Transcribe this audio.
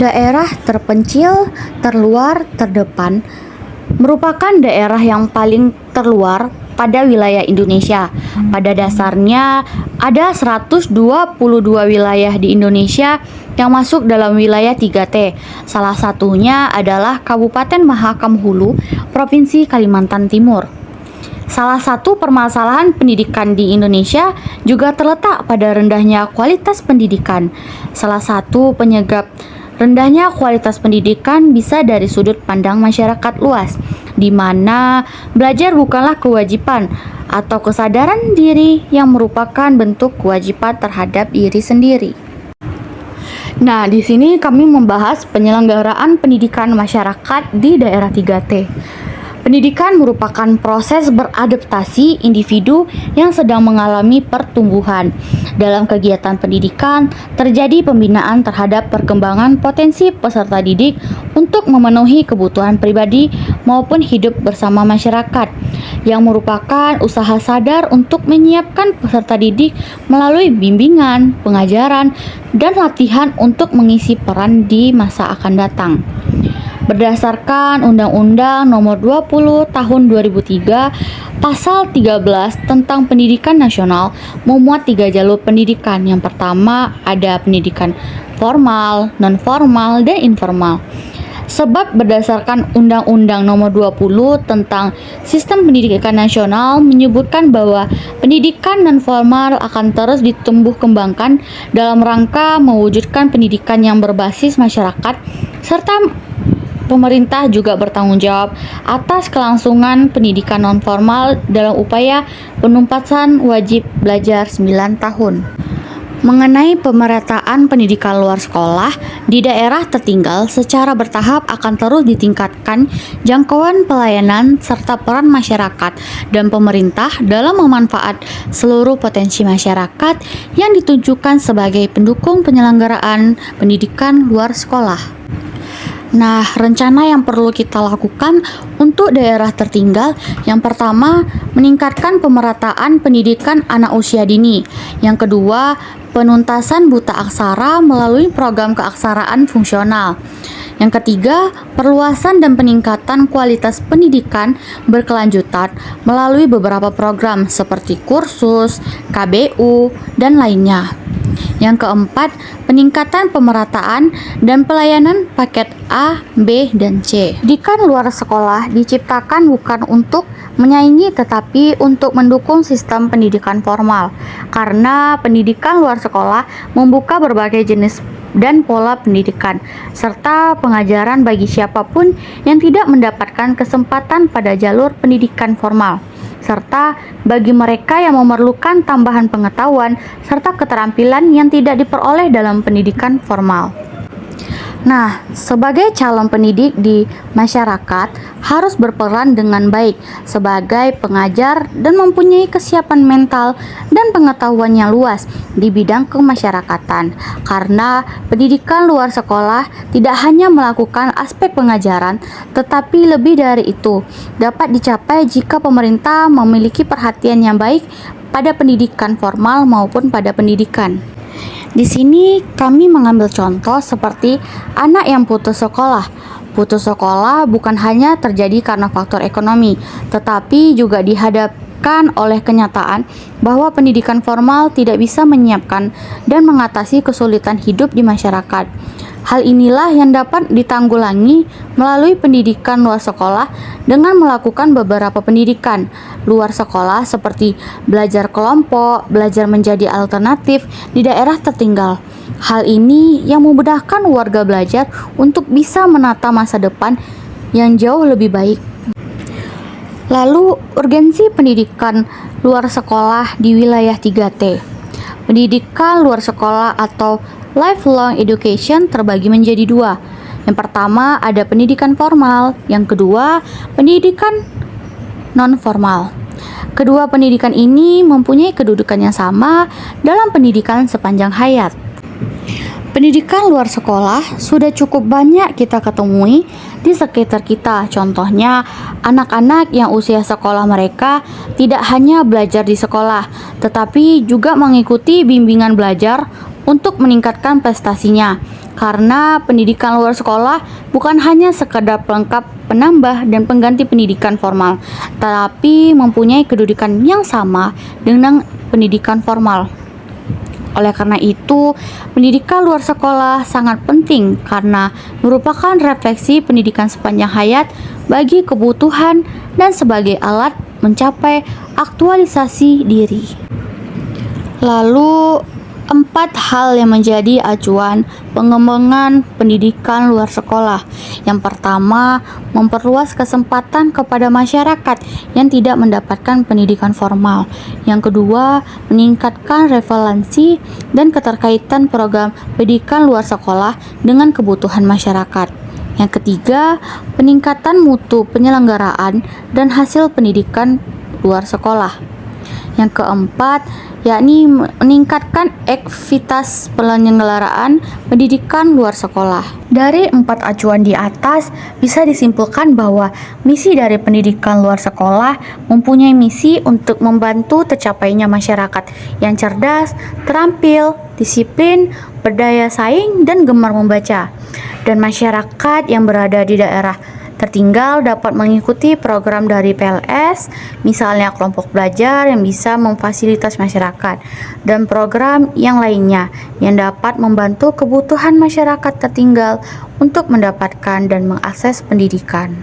Daerah terpencil, terluar, terdepan merupakan daerah yang paling terluar pada wilayah Indonesia. Pada dasarnya, ada 122 wilayah di Indonesia yang masuk dalam wilayah 3T. Salah satunya adalah Kabupaten Mahakam Hulu, Provinsi Kalimantan Timur. Salah satu permasalahan pendidikan di Indonesia juga terletak pada rendahnya kualitas pendidikan. Salah satu penyebab rendahnya kualitas pendidikan bisa dari sudut pandang masyarakat luas, di mana belajar bukanlah kewajiban atau kesadaran diri yang merupakan bentuk kewajiban terhadap diri sendiri. Nah, di sini kami membahas penyelenggaraan pendidikan masyarakat di daerah 3T. Pendidikan merupakan proses beradaptasi individu yang sedang mengalami pertumbuhan. Dalam kegiatan pendidikan, terjadi pembinaan terhadap perkembangan potensi peserta didik untuk memenuhi kebutuhan pribadi maupun hidup bersama masyarakat, yang merupakan usaha sadar untuk menyiapkan peserta didik melalui bimbingan, pengajaran, dan latihan untuk mengisi peran di masa akan datang. Berdasarkan Undang-Undang Nomor 20 Tahun 2003, Pasal 13 tentang Pendidikan Nasional memuat 3 jalur pendidikan. Yang pertama ada pendidikan formal, non-formal, dan informal. Sebab berdasarkan Undang-Undang Nomor 20 tentang Sistem Pendidikan Nasional menyebutkan bahwa pendidikan non-formal akan terus ditumbuh kembangkan dalam rangka mewujudkan pendidikan yang berbasis masyarakat, serta pemerintah juga bertanggung jawab atas kelangsungan pendidikan non-formal dalam upaya penuntasan wajib belajar 9 tahun. Mengenai pemerataan pendidikan luar sekolah di daerah tertinggal secara bertahap akan terus ditingkatkan jangkauan pelayanan serta peran masyarakat dan pemerintah dalam memanfaat seluruh potensi masyarakat yang ditunjukkan sebagai pendukung penyelenggaraan pendidikan luar sekolah. Nah, rencana yang perlu kita lakukan untuk daerah tertinggal, yang pertama, meningkatkan pemerataan pendidikan anak usia dini. Yang kedua, penuntasan buta aksara melalui program keaksaraan fungsional. Yang ketiga, perluasan dan peningkatan kualitas pendidikan berkelanjutan melalui beberapa program seperti kursus, KBU, dan lainnya. Yang keempat, peningkatan pemerataan dan pelayanan paket A, B, dan C. Pendidikan luar sekolah diciptakan bukan untuk menyaingi tetapi untuk mendukung sistem pendidikan formal. Karena pendidikan luar sekolah membuka berbagai jenis dan pola pendidikan serta pengajaran bagi siapapun yang tidak mendapatkan kesempatan pada jalur pendidikan formal, serta bagi mereka yang memerlukan tambahan pengetahuan serta keterampilan yang tidak diperoleh dalam pendidikan formal. Nah, sebagai calon pendidik di masyarakat harus berperan dengan baik sebagai pengajar dan mempunyai kesiapan mental dan pengetahuan yang luas di bidang kemasyarakatan. Karena pendidikan luar sekolah tidak hanya melakukan aspek pengajaran, tetapi lebih dari itu dapat dicapai jika pemerintah memiliki perhatian yang baik pada pendidikan formal maupun pada pendidikan. Di sini kami mengambil contoh seperti anak yang putus sekolah. Putus sekolah bukan hanya terjadi karena faktor ekonomi, tetapi juga dihadapkan oleh kenyataan bahwa pendidikan formal tidak bisa menyiapkan dan mengatasi kesulitan hidup di masyarakat. Hal inilah yang dapat ditanggulangi melalui pendidikan luar sekolah dengan melakukan beberapa pendidikan luar sekolah seperti belajar kelompok, belajar menjadi alternatif di daerah tertinggal. Hal ini yang memudahkan warga belajar untuk bisa menata masa depan yang jauh lebih baik. Lalu, urgensi pendidikan luar sekolah di wilayah 3T. Pendidikan luar sekolah atau lifelong education terbagi menjadi 2. Yang pertama ada pendidikan formal, yang kedua pendidikan non-formal. Kedua pendidikan ini mempunyai kedudukan yang sama dalam pendidikan sepanjang hayat. Pendidikan luar sekolah sudah cukup banyak kita ketemui di sekitar kita. Contohnya, anak-anak yang usia sekolah mereka tidak hanya belajar di sekolah, tetapi juga mengikuti bimbingan belajar untuk meningkatkan prestasinya. Karena pendidikan luar sekolah bukan hanya sekedar pelengkap, penambah, dan pengganti pendidikan formal, tetapi mempunyai kedudukan yang sama dengan pendidikan formal. Oleh karena itu, pendidikan luar sekolah sangat penting karena merupakan refleksi pendidikan sepanjang hayat bagi kebutuhan dan sebagai alat mencapai aktualisasi diri. Lalu, 4 hal yang menjadi acuan pengembangan pendidikan luar sekolah. Yang pertama, memperluas kesempatan kepada masyarakat yang tidak mendapatkan pendidikan formal. Yang kedua, meningkatkan relevansi dan keterkaitan program pendidikan luar sekolah dengan kebutuhan masyarakat. Yang ketiga, peningkatan mutu penyelenggaraan dan hasil pendidikan luar sekolah. Yang keempat, yakni meningkatkan ekuitas penyelenggaraan pendidikan luar sekolah. Dari 4 acuan di atas, bisa disimpulkan bahwa misi dari pendidikan luar sekolah mempunyai misi untuk membantu tercapainya masyarakat yang cerdas, terampil, disiplin, berdaya saing, dan gemar membaca. Dan masyarakat yang berada di daerah tertinggal dapat mengikuti program dari PLS, misalnya kelompok belajar yang bisa memfasilitasi masyarakat, dan program yang lainnya yang dapat membantu kebutuhan masyarakat tertinggal untuk mendapatkan dan mengakses pendidikan.